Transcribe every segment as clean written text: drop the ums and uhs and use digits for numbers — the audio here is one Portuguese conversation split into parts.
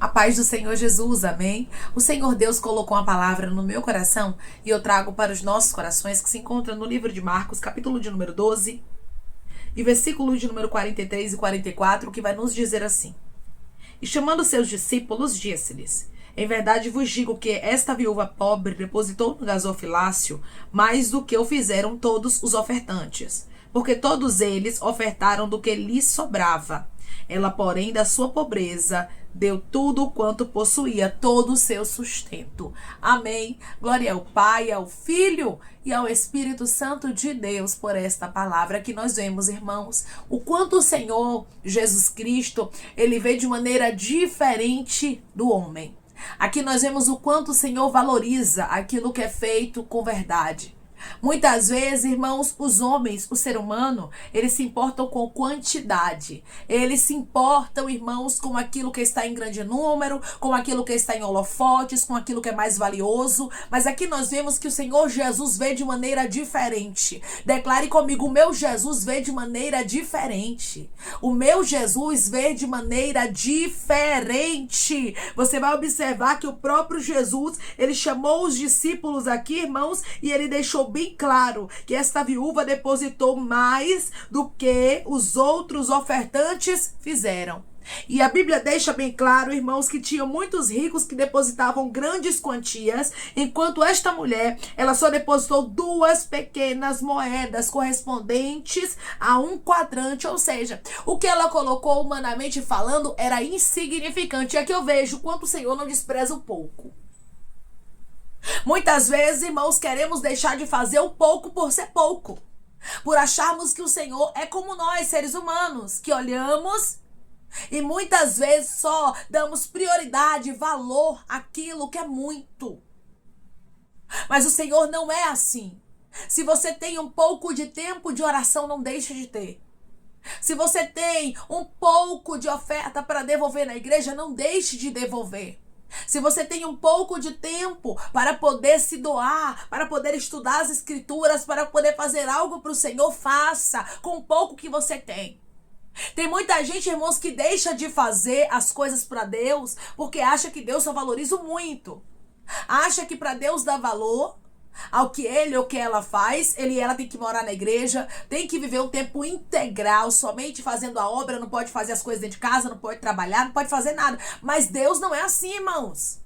paz do Senhor Jesus, amém? O Senhor Deus colocou uma palavra no meu coração e eu trago para os nossos corações, que se encontra no livro de Marcos, capítulo de número 12, e versículo de número 43 e 44, que vai nos dizer assim: E chamando seus discípulos, disse-lhes: Em verdade vos digo que esta viúva pobre depositou no gasofilácio mais do que o fizeram todos os ofertantes, porque todos eles ofertaram do que lhes sobrava. Ela, porém, da sua pobreza, deu tudo quanto possuía, todo o seu sustento. Amém. Glória ao Pai, ao Filho e ao Espírito Santo de Deus por esta palavra que nós vemos, irmãos, o quanto o Senhor Jesus Cristo, ele vê de maneira diferente do homem. Aqui nós vemos o quanto o Senhor valoriza aquilo que é feito com verdade. Muitas vezes, irmãos, os homens, o ser humano, eles se importam com quantidade. Eles se importam, irmãos, com aquilo que está em grande número, com aquilo que está em holofotes, com aquilo que é mais valioso. Mas aqui nós vemos que o Senhor Jesus vê de maneira diferente. Declare comigo: o meu Jesus vê de maneira diferente. O meu Jesus vê de maneira diferente. Você vai observar que o próprio Jesus, ele chamou os discípulos aqui, irmãos, e ele deixou bem claro que esta viúva depositou mais do que os outros ofertantes fizeram. E a Bíblia deixa bem claro, irmãos, que tinham muitos ricos que depositavam grandes quantias, enquanto esta mulher, ela só depositou 2 pequenas moedas correspondentes a 1 quadrante, ou seja, o que ela colocou humanamente falando era insignificante. E aqui eu vejo quanto o Senhor não despreza o pouco. Muitas vezes, irmãos, queremos deixar de fazer o pouco por ser pouco, por acharmos que o Senhor é como nós, seres humanos, que olhamos e muitas vezes só damos prioridade, valor àquilo que é muito. Mas o Senhor não é assim. Se você tem um pouco de tempo de oração, não deixe de ter. Se você tem um pouco de oferta para devolver na igreja, não deixe de devolver. Se você tem um pouco de tempo para poder se doar, para poder estudar as escrituras, para poder fazer algo para o Senhor, faça com o pouco que você tem. Tem muita gente, irmãos, que deixa de fazer as coisas para Deus porque acha que Deus só valoriza muito. Acha que para Deus dar valor ao que ele ou que ela faz, ele e ela tem que morar na igreja, tem que viver um tempo integral, somente fazendo a obra, não pode fazer as coisas dentro de casa, não pode trabalhar, não pode fazer nada. Mas Deus não é assim, irmãos.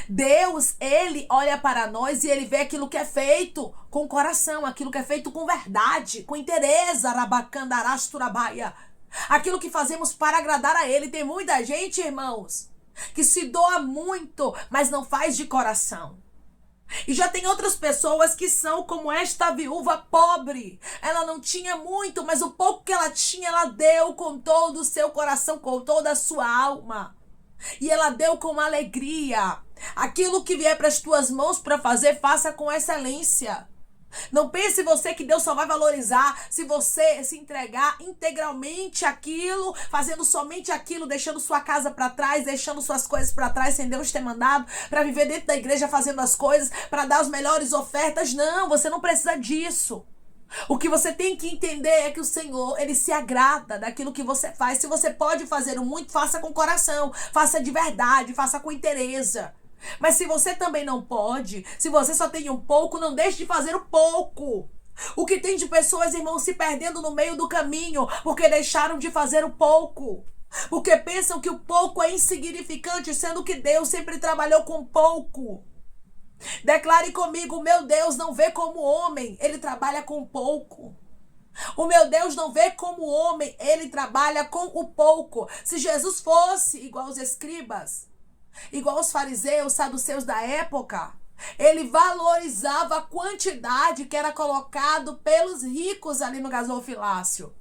Deus, ele olha para nós e ele vê aquilo que é feito com coração, aquilo que é feito com verdade, com interesse, arabacandarasturabaia. Aquilo que fazemos para agradar a ele. Tem muita gente, irmãos, que se doa muito, mas não faz de coração. E já tem outras pessoas que são como esta viúva pobre. Ela não tinha muito, mas o pouco que ela tinha, ela deu com todo o seu coração, com toda a sua alma. E ela deu com alegria. Aquilo que vier para as tuas mãos para fazer, faça com excelência. Não pense você que Deus só vai valorizar se você se entregar integralmente àquilo, fazendo somente aquilo, deixando sua casa para trás, deixando suas coisas para trás, sem Deus ter mandado, para viver dentro da igreja fazendo as coisas, para dar as melhores ofertas. Não, você não precisa disso. O que você tem que entender é que o Senhor, ele se agrada daquilo que você faz. Se você pode fazer o muito, faça com coração, faça de verdade, faça com interesse. Mas se você também não pode, se você só tem um pouco, não deixe de fazer o pouco. O que tem de pessoas, irmãos, se perdendo no meio do caminho porque deixaram de fazer o pouco. Porque pensam que o pouco é insignificante, sendo que Deus sempre trabalhou com pouco. Declare comigo: o meu Deus não vê como homem, ele trabalha com pouco. O meu Deus não vê como homem, ele trabalha com o pouco. Se Jesus fosse igual aos escribas, igual os fariseus, saduceus da época, ele valorizava a quantidade que era colocado pelos ricos ali no gasofilácio.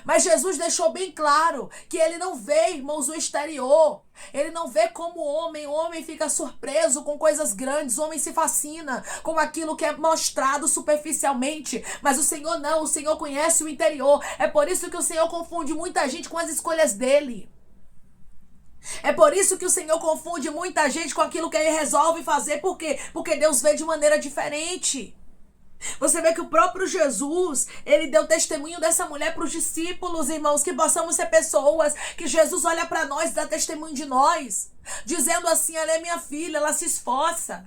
Mas Jesus deixou bem claro que ele não vê, irmãos, o exterior. Ele não vê como homem. O homem fica surpreso com coisas grandes. O homem se fascina com aquilo que é mostrado superficialmente. Mas o Senhor não. O Senhor conhece o interior. É por isso que o Senhor confunde muita gente com as escolhas dele. É por isso que o Senhor confunde muita gente com aquilo que ele resolve fazer. Por quê? Porque Deus vê de maneira diferente. Você vê que o próprio Jesus, ele deu testemunho dessa mulher para os discípulos, irmãos, que possamos ser pessoas que Jesus olha para nós e dá testemunho de nós, dizendo assim: ela é minha filha, ela se esforça,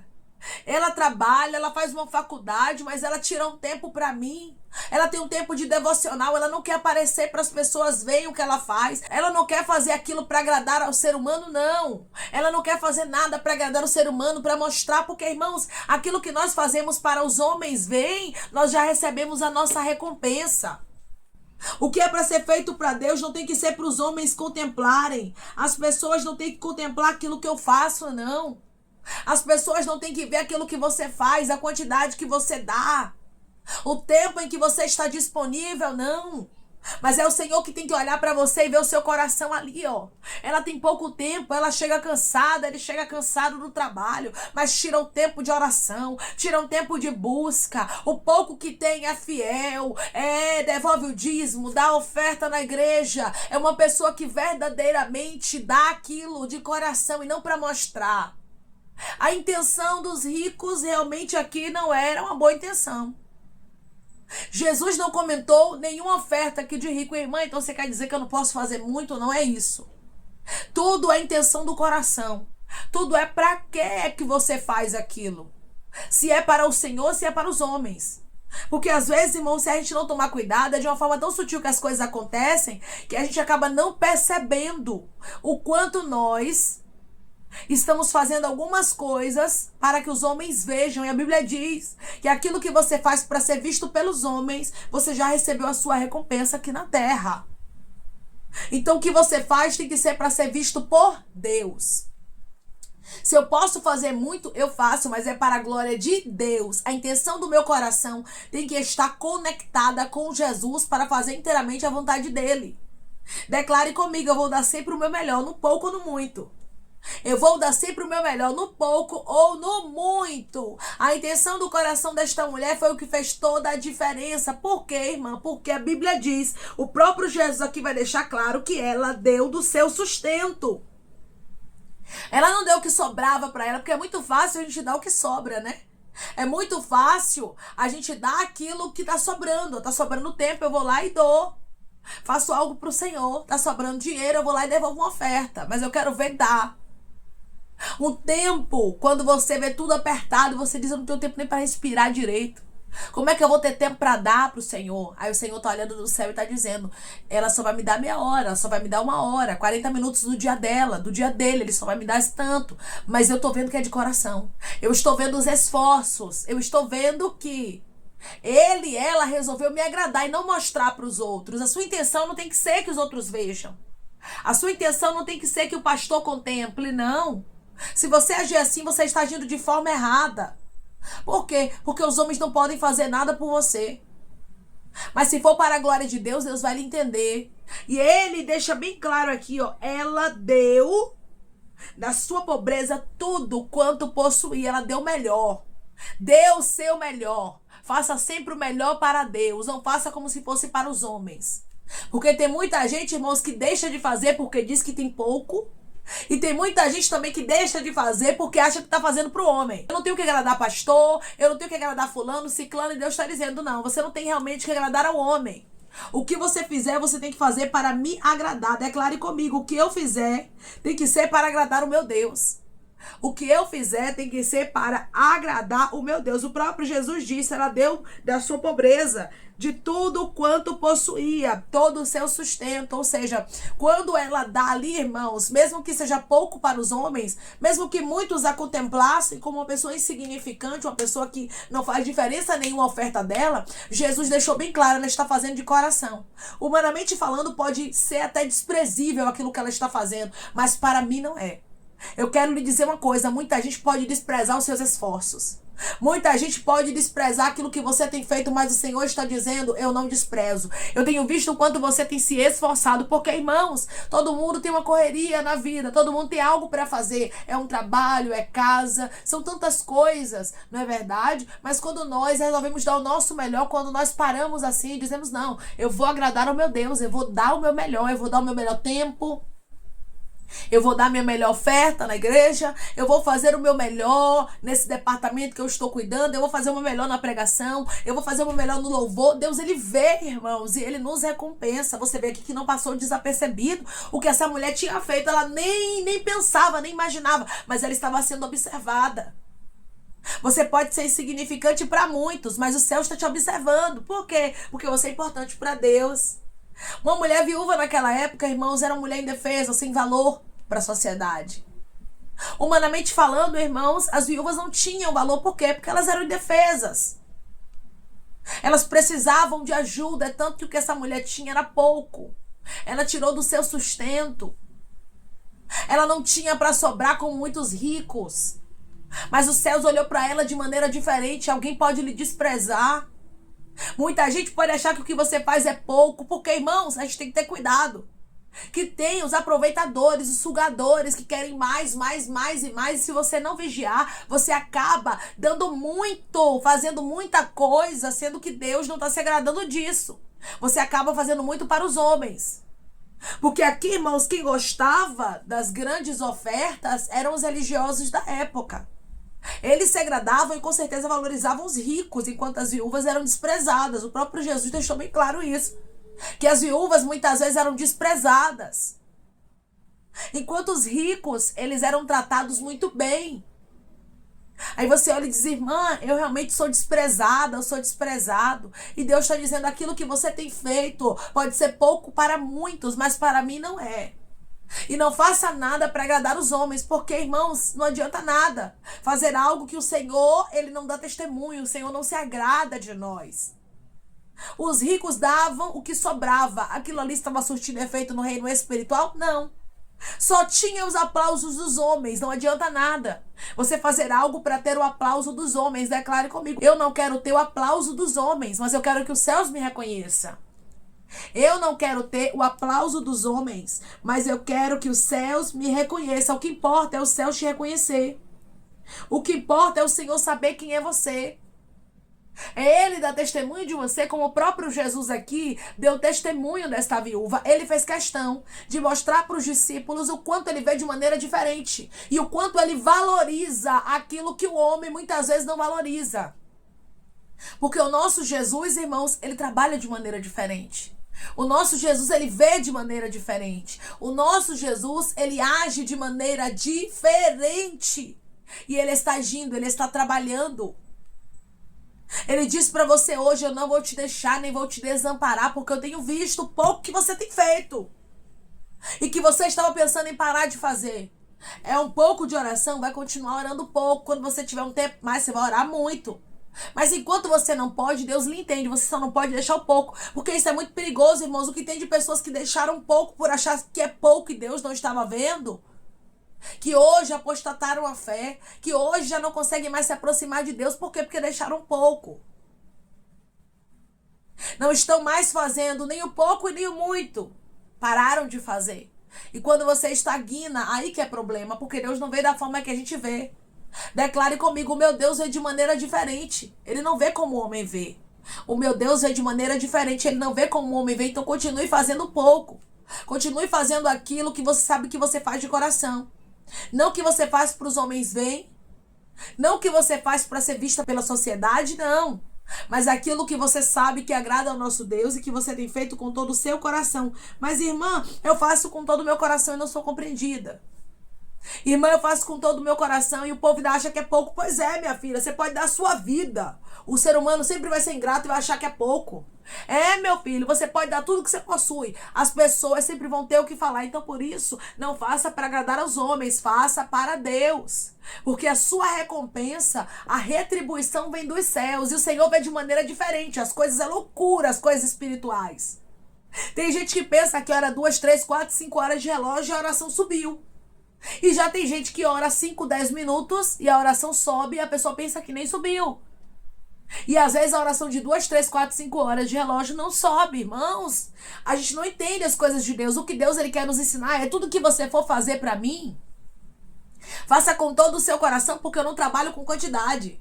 ela trabalha, ela faz uma faculdade, mas ela tira um tempo para mim. Ela tem um tempo de devocional, ela não quer aparecer para as pessoas verem o que ela faz. Ela não quer fazer aquilo para agradar ao ser humano, não. Ela não quer fazer nada para agradar o ser humano, para mostrar, porque, irmãos, aquilo que nós fazemos para os homens verem, nós já recebemos a nossa recompensa. O que é para ser feito para Deus não tem que ser para os homens contemplarem. As pessoas não têm que contemplar aquilo que eu faço, não. As pessoas não têm que ver aquilo que você faz, a quantidade que você dá, o tempo em que você está disponível, não. Mas é o Senhor que tem que olhar para você e ver o seu coração ali, ó. Ela tem pouco tempo, ela chega cansada, ele chega cansado do trabalho, mas tira um tempo de oração, tira um tempo de busca. O pouco que tem é fiel, devolve o dízimo, dá a oferta na igreja. É uma pessoa que verdadeiramente dá aquilo de coração e não para mostrar. A intenção dos ricos realmente aqui não era uma boa intenção. Jesus não comentou nenhuma oferta aqui de rico. Irmã, então você quer dizer que eu não posso fazer muito? Não é isso. Tudo é intenção do coração. Tudo é para que você faz aquilo. Se é para o Senhor, se é para os homens. Porque às vezes, irmão, se a gente não tomar cuidado, é de uma forma tão sutil que as coisas acontecem, que a gente acaba não percebendo o quanto nós estamos fazendo algumas coisas para que os homens vejam. E a Bíblia diz que aquilo que você faz para ser visto pelos homens, você já recebeu a sua recompensa aqui na terra. Então o que você faz tem que ser para ser visto por Deus. Se eu posso fazer muito, eu faço, mas é para a glória de Deus. A intenção do meu coração tem que estar conectada com Jesus para fazer inteiramente a vontade dele. Declare comigo: eu vou dar sempre o meu melhor, no pouco ou no muito. Eu vou dar sempre o meu melhor, no pouco ou no muito. A intenção do coração desta mulher foi o que fez toda a diferença. Por quê, irmã? Porque a Bíblia diz, o próprio Jesus aqui vai deixar claro que ela deu do seu sustento. Ela não deu o que sobrava para ela, porque é muito fácil a gente dar o que sobra, né? É muito fácil a gente dar aquilo que tá sobrando. Tá sobrando tempo, eu vou lá e dou. Faço algo pro Senhor. Tá sobrando dinheiro, eu vou lá e devolvo uma oferta. Mas eu quero ver dar. Um tempo, quando você vê tudo apertado, você diz: eu não tenho tempo nem para respirar direito. Como é que eu vou ter tempo para dar pro Senhor? Aí o Senhor tá olhando do céu e tá dizendo: ela só vai me dar meia hora, ela só vai me dar 1 hora, 40 minutos do dia dela, do dia dele, ele só vai me dar esse tanto. Mas eu tô vendo que é de coração. Eu estou vendo os esforços. Eu estou vendo que ela resolveu me agradar e não mostrar para os outros. A sua intenção não tem que ser que os outros vejam. A sua intenção não tem que ser que o pastor contemple, não. Se você agir assim, você está agindo de forma errada. Por quê? Porque os homens não podem fazer nada por você. Mas se for para a glória de Deus, Deus vai lhe entender. E ele deixa bem claro aqui, ó. Ela deu da sua pobreza tudo quanto possuía. Ela deu o melhor. Dê o seu melhor. Faça sempre o melhor para Deus. Não faça como se fosse para os homens. Porque tem muita gente, irmãos, que deixa de fazer porque diz que tem pouco. E tem muita gente também que deixa de fazer porque acha que tá fazendo pro homem. Eu não tenho que agradar pastor, eu não tenho que agradar fulano, ciclano, e Deus está dizendo: não, você não tem realmente que agradar ao homem. O que você fizer, você tem que fazer para me agradar. Declare comigo: o que eu fizer tem que ser para agradar o meu Deus. O que eu fizer tem que ser para agradar o meu Deus. O próprio Jesus disse: ela deu da sua pobreza, de tudo quanto possuía, todo o seu sustento. Ou seja, quando ela dá ali, irmãos, mesmo que seja pouco para os homens, mesmo que muitos a contemplassem como uma pessoa insignificante, uma pessoa que não faz diferença nenhuma a oferta dela, Jesus deixou bem claro: ela está fazendo de coração. Humanamente falando, pode ser até desprezível aquilo que ela está fazendo, mas para mim não é. Eu quero lhe dizer uma coisa: muita gente pode desprezar os seus esforços. Muita gente pode desprezar aquilo que você tem feito, mas o Senhor está dizendo: eu não desprezo. Eu tenho visto o quanto você tem se esforçado, porque, irmãos, todo mundo tem uma correria na vida, todo mundo tem algo para fazer. É um trabalho, é casa, são tantas coisas, não é verdade? Mas quando nós resolvemos dar o nosso melhor, quando nós paramos assim e dizemos: não, eu vou agradar ao meu Deus, eu vou dar o meu melhor, eu vou dar o meu melhor tempo, Eu vou dar minha melhor oferta na igreja, eu vou fazer o meu melhor nesse departamento que eu estou cuidando, eu vou fazer o meu melhor na pregação, eu vou fazer o meu melhor no louvor. Deus, ele vê, irmãos, e ele nos recompensa. Você vê aqui que não passou desapercebido o que essa mulher tinha feito. Ela nem pensava, nem imaginava, mas ela estava sendo observada. Você pode ser insignificante para muitos, mas o céu está te observando. Por quê? Porque você é importante para Deus. Uma mulher viúva naquela época, irmãos, era uma mulher indefesa, sem valor para a sociedade. Humanamente falando, irmãos, as viúvas não tinham valor. Por quê? Porque elas eram indefesas. Elas precisavam de ajuda, tanto que o que essa mulher tinha era pouco. Ela tirou do seu sustento. Ela não tinha para sobrar como muitos ricos. Mas os céus olhou para ela de maneira diferente. Alguém pode lhe desprezar. Muita gente pode achar que o que você faz é pouco, porque, irmãos, a gente tem que ter cuidado. Que tem os aproveitadores, os sugadores que querem mais, mais, mais e mais. E se você não vigiar, você acaba dando muito, fazendo muita coisa, sendo que Deus não está se agradando disso. Você acaba fazendo muito para os homens. Porque aqui, irmãos, quem gostava das grandes ofertas eram os religiosos da época. Eles se agradavam e com certeza valorizavam os ricos, enquanto as viúvas eram desprezadas. O próprio Jesus deixou bem claro isso. Que as viúvas muitas vezes eram desprezadas. Enquanto os ricos, eles eram tratados muito bem. Aí você olha e diz, irmã, eu realmente sou desprezada, eu sou desprezado. E Deus está dizendo, aquilo que você tem feito pode ser pouco para muitos, mas para mim não é. E não faça nada para agradar os homens, porque, irmãos, não adianta nada fazer algo que o Senhor, ele não dá testemunho, o Senhor não se agrada de nós. Os ricos davam o que sobrava. Aquilo ali estava surtindo efeito no reino espiritual? Não. Só tinha os aplausos dos homens, não adianta nada você fazer algo para ter o aplauso dos homens. Declare comigo, eu não quero ter o aplauso dos homens, mas eu quero que os céus me reconheçam. Eu não quero ter o aplauso dos homens, mas eu quero que os céus me reconheçam. O que importa é o céu te reconhecer. O que importa é o Senhor saber quem é você. É Ele dar testemunho de você, como o próprio Jesus aqui deu testemunho desta viúva. Ele fez questão de mostrar para os discípulos o quanto ele vê de maneira diferente e o quanto ele valoriza aquilo que o homem muitas vezes não valoriza. Porque o nosso Jesus, irmãos, ele trabalha de maneira diferente. O nosso Jesus, ele vê de maneira diferente. O nosso Jesus, ele age de maneira diferente. E ele está agindo, ele está trabalhando. Ele diz para você hoje, eu não vou te deixar, nem vou te desamparar, porque eu tenho visto o pouco que você tem feito. E que você estava pensando em parar de fazer. É um pouco de oração, vai continuar orando pouco. Quando você tiver um tempo mais, você vai orar muito. Mas enquanto você não pode, Deus lhe entende, você só não pode deixar o pouco, porque isso é muito perigoso, irmãos. O que tem de pessoas que deixaram pouco por achar que é pouco e Deus não estava vendo, que hoje apostataram a fé, que hoje já não conseguem mais se aproximar de Deus. Por quê? Porque deixaram pouco. Não estão mais fazendo nem o pouco e nem o muito. Pararam de fazer. E quando você estagna, aí que é problema, porque Deus não vê da forma que a gente vê. Declare comigo, o meu Deus vê de maneira diferente. Ele não vê como o homem vê. O meu Deus vê de maneira diferente. Ele não vê como o homem vê. Então continue fazendo pouco. Continue fazendo aquilo que você sabe que você faz de coração. Não o que você faz para os homens verem. Não o que você faz para ser vista pela sociedade, não. Mas aquilo que você sabe que agrada ao nosso Deus e que você tem feito com todo o seu coração. Mas, irmã, eu faço com todo o meu coração e não sou compreendida. Irmã, eu faço com todo o meu coração e o povo ainda acha que é pouco. Pois é, minha filha, você pode dar a sua vida. O ser humano sempre vai ser ingrato e vai achar que é pouco. É, meu filho, você pode dar tudo que você possui. As pessoas sempre vão ter o que falar. Então, por isso, não faça para agradar aos homens, faça para Deus. Porque a sua recompensa, a retribuição vem dos céus. E o Senhor vê de maneira diferente. As coisas é loucura, as coisas espirituais. Tem gente que pensa que ora 2, 3, 4, 5 horas de relógio e a oração subiu. E já tem gente que ora 5, 10 minutos e a oração sobe e a pessoa pensa que nem subiu. E às vezes a oração de 2, 3, 4, 5 horas de relógio não sobe, irmãos. A gente não entende as coisas de Deus. O que Deus ele quer nos ensinar é tudo que você for fazer para mim, faça com todo o seu coração, porque eu não trabalho com quantidade.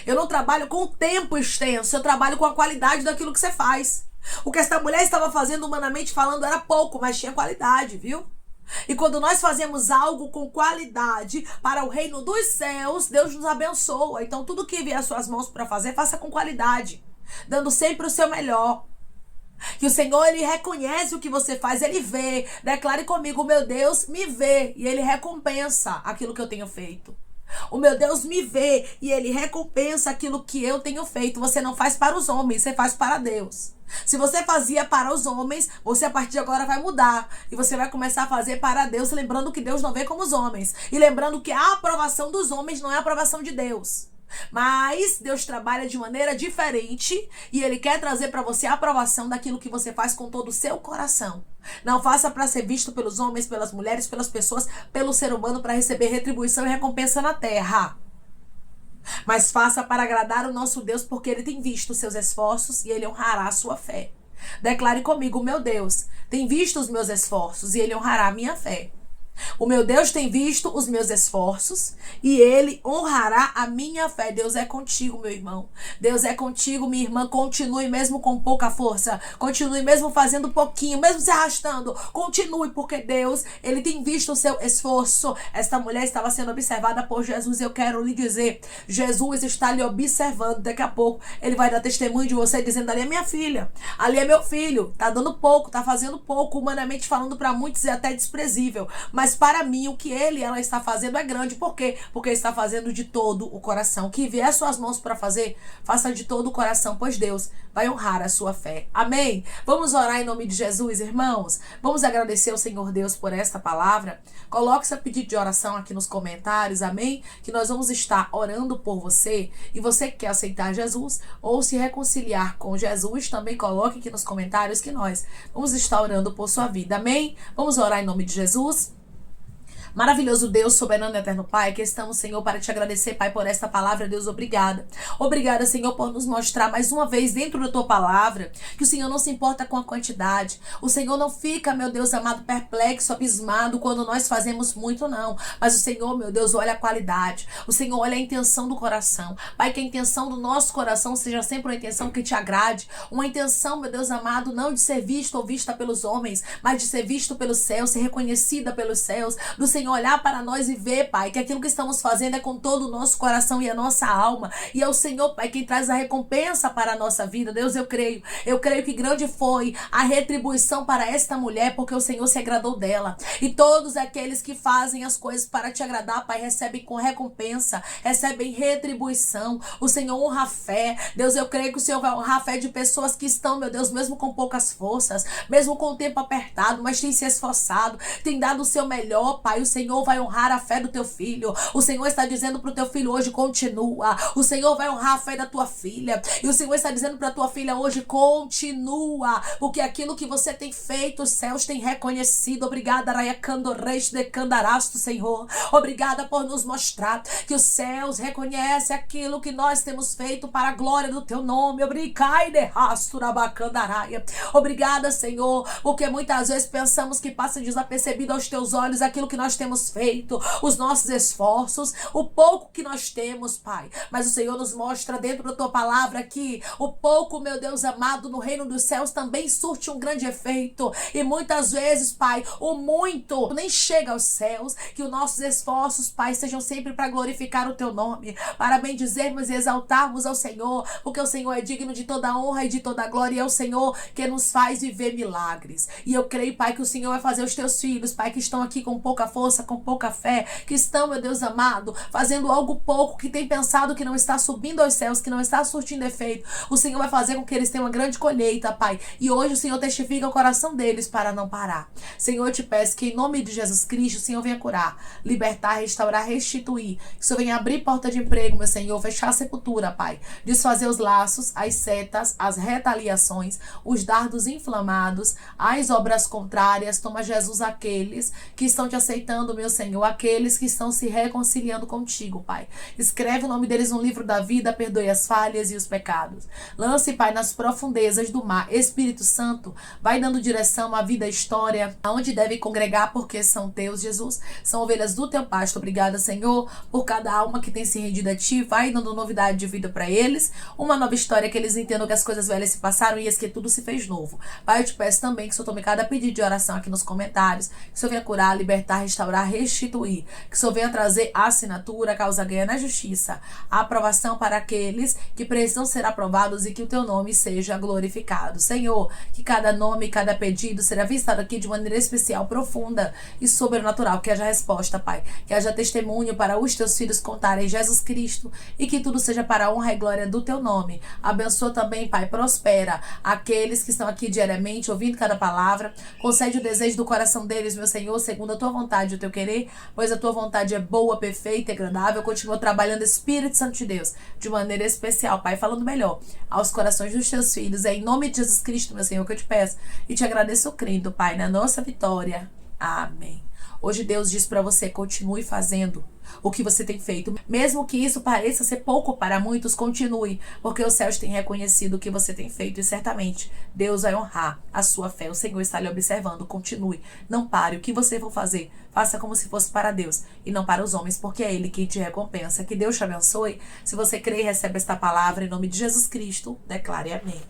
Eu não trabalho com tempo extenso, eu trabalho com a qualidade daquilo que você faz. O que essa mulher estava fazendo humanamente falando era pouco, mas tinha qualidade, viu? E quando nós fazemos algo com qualidade para o reino dos céus, Deus nos abençoa. Então tudo que vier às suas mãos para fazer, faça com qualidade, dando sempre o seu melhor. Que o Senhor, Ele reconhece o que você faz, Ele vê. Declare comigo: o meu Deus me vê e Ele recompensa aquilo que eu tenho feito. O meu Deus me vê e Ele recompensa aquilo que eu tenho feito. Você não faz para os homens, você faz para Deus. Se você fazia para os homens, você a partir de agora vai mudar. E você vai começar a fazer para Deus, lembrando que Deus não vê como os homens. E lembrando que a aprovação dos homens não é a aprovação de Deus. Mas Deus trabalha de maneira diferente e Ele quer trazer para você a aprovação daquilo que você faz com todo o seu coração. Não faça para ser visto pelos homens, pelas mulheres, pelas pessoas, pelo ser humano, para receber retribuição e recompensa na terra. Mas faça para agradar o nosso Deus, porque Ele tem visto os seus esforços e Ele honrará a sua fé. Declare comigo: meu Deus tem visto os meus esforços e Ele honrará a minha fé. O meu Deus tem visto os meus esforços e Ele honrará a minha fé. Deus é contigo, meu irmão. Deus é contigo, minha irmã. Continue mesmo com pouca força. Continue mesmo fazendo pouquinho, mesmo se arrastando. Continue, porque Deus, Ele tem visto o seu esforço. Esta mulher estava sendo observada por Jesus. Eu quero lhe dizer, Jesus está lhe observando. Daqui a pouco Ele vai dar testemunho de você, dizendo: ali é minha filha, ali é meu filho. Tá dando pouco, tá fazendo pouco. Humanamente falando, para muitos é até desprezível. Mas para mim, o que ela está fazendo é grande. Por quê? Porque está fazendo de todo o coração. O que vier às suas mãos para fazer, faça de todo o coração, pois Deus vai honrar a sua fé. Amém? Vamos orar em nome de Jesus, irmãos? Vamos agradecer ao Senhor Deus por esta palavra. Coloque seu pedido de oração aqui nos comentários, amém? Que nós vamos estar orando por você. E você que quer aceitar Jesus ou se reconciliar com Jesus, também coloque aqui nos comentários que nós vamos estar orando por sua vida, amém? Vamos orar em nome de Jesus? Maravilhoso Deus, soberano e eterno Pai, que estamos, Senhor, para te agradecer, Pai, por esta palavra. Deus, obrigada. Obrigada, Senhor, por nos mostrar mais uma vez dentro da tua palavra que o Senhor não se importa com a quantidade. O Senhor não fica, meu Deus amado, perplexo, abismado quando nós fazemos muito, não. Mas o Senhor, meu Deus, olha a qualidade. O Senhor olha a intenção do coração. Pai, que a intenção do nosso coração seja sempre uma intenção que te agrade. Uma intenção, meu Deus amado, não de ser visto ou vista pelos homens, mas de ser visto pelos céus, ser reconhecida pelos céus. Do Senhor olhar para nós e ver, Pai, que aquilo que estamos fazendo é com todo o nosso coração e a nossa alma. E é o Senhor, Pai, quem traz a recompensa para a nossa vida. Deus, eu creio que grande foi a retribuição para esta mulher, porque o Senhor se agradou dela. E todos aqueles que fazem as coisas para te agradar, Pai, recebem com recompensa, recebem retribuição. O Senhor honra a fé. Deus, eu creio que o Senhor vai honrar a fé de pessoas que estão, meu Deus, mesmo com poucas forças, mesmo com o tempo apertado, mas tem se esforçado, tem dado o seu melhor, Pai. O Senhor vai honrar a fé do teu filho. O Senhor está dizendo para o teu filho hoje: continua. O Senhor vai honrar a fé da tua filha. E o Senhor está dizendo para a tua filha hoje: continua. Porque aquilo que você tem feito, os céus têm reconhecido. Obrigada, Araiacando Reis de Candarasto, Senhor. Obrigada por nos mostrar que os céus reconhecem aquilo que nós temos feito para a glória do teu nome. Obrigada, Senhor, porque muitas vezes pensamos que passa desapercebido aos teus olhos aquilo que nós temos feito, os nossos esforços, o pouco que nós temos, Pai. Mas o Senhor nos mostra dentro da tua palavra que o pouco, meu Deus amado, no reino dos céus também surte um grande efeito. E muitas vezes, Pai, o muito nem chega aos céus. Que os nossos esforços, Pai, sejam sempre para glorificar o teu nome, para bendizermos e exaltarmos ao Senhor, porque o Senhor é digno de toda honra e de toda glória, e é o Senhor que nos faz viver milagres. E eu creio, Pai, que o Senhor vai fazer os teus filhos, Pai, que estão aqui com pouca força, com pouca fé, que estão, meu Deus amado, fazendo algo pouco, que tem pensado que não está subindo aos céus, que não está surtindo efeito. O Senhor vai fazer com que eles tenham uma grande colheita, Pai. E hoje o Senhor testifica o coração deles para não parar. Senhor, eu te peço que em nome de Jesus Cristo, o Senhor venha curar, libertar, restaurar, restituir. Que o Senhor venha abrir porta de emprego, meu Senhor, fechar a sepultura, Pai. Desfazer os laços, as setas, as retaliações, os dardos inflamados, as obras contrárias. Toma, Jesus, aqueles que estão te aceitando visitando, meu Senhor, aqueles que estão se reconciliando contigo, Pai. Escreve o nome deles no livro da vida, perdoe as falhas e os pecados. Lance, Pai, nas profundezas do mar. Espírito Santo, vai dando direção à vida, à história, aonde deve congregar, porque são teus, Jesus. São ovelhas do teu pasto. Obrigada, Senhor, por cada alma que tem se rendido a ti. Vai dando novidade de vida para eles. Uma nova história, que eles entendam que as coisas velhas se passaram e que tudo se fez novo. Pai, eu te peço também que o Senhor tome cada pedido de oração aqui nos comentários. Que o Senhor venha curar, libertar, restaurar, restituir. Que o Senhor venha trazer a assinatura, a causa ganha na justiça. A aprovação para aqueles que precisam ser aprovados e que o teu nome seja glorificado. Senhor, que cada nome, cada pedido será visitado aqui de maneira especial, profunda e sobrenatural. Que haja resposta, Pai. Que haja testemunho para os teus filhos contarem Jesus Cristo e que tudo seja para a honra e glória do teu nome. Abençoa também, Pai, prospera aqueles que estão aqui diariamente ouvindo cada palavra. Concede o desejo do coração deles, meu Senhor, segundo a tua vontade e o teu querer, pois a tua vontade é boa, perfeita e agradável. Continua trabalhando, Espírito Santo de Deus, de maneira especial, Pai, falando melhor aos corações dos teus filhos. É em nome de Jesus Cristo, meu Senhor, que eu te peço e te agradeço crendo, Pai, na nossa vitória. Amém. Hoje Deus diz para você, continue fazendo o que você tem feito. Mesmo que isso pareça ser pouco para muitos, continue, porque os céus têm reconhecido o que você tem feito e certamente Deus vai honrar a sua fé. O Senhor está lhe observando. Continue, não pare. O que você for fazer, faça como se fosse para Deus e não para os homens, porque é Ele quem te recompensa. Que Deus te abençoe. Se você crê e recebe esta palavra, em nome de Jesus Cristo, declare amém.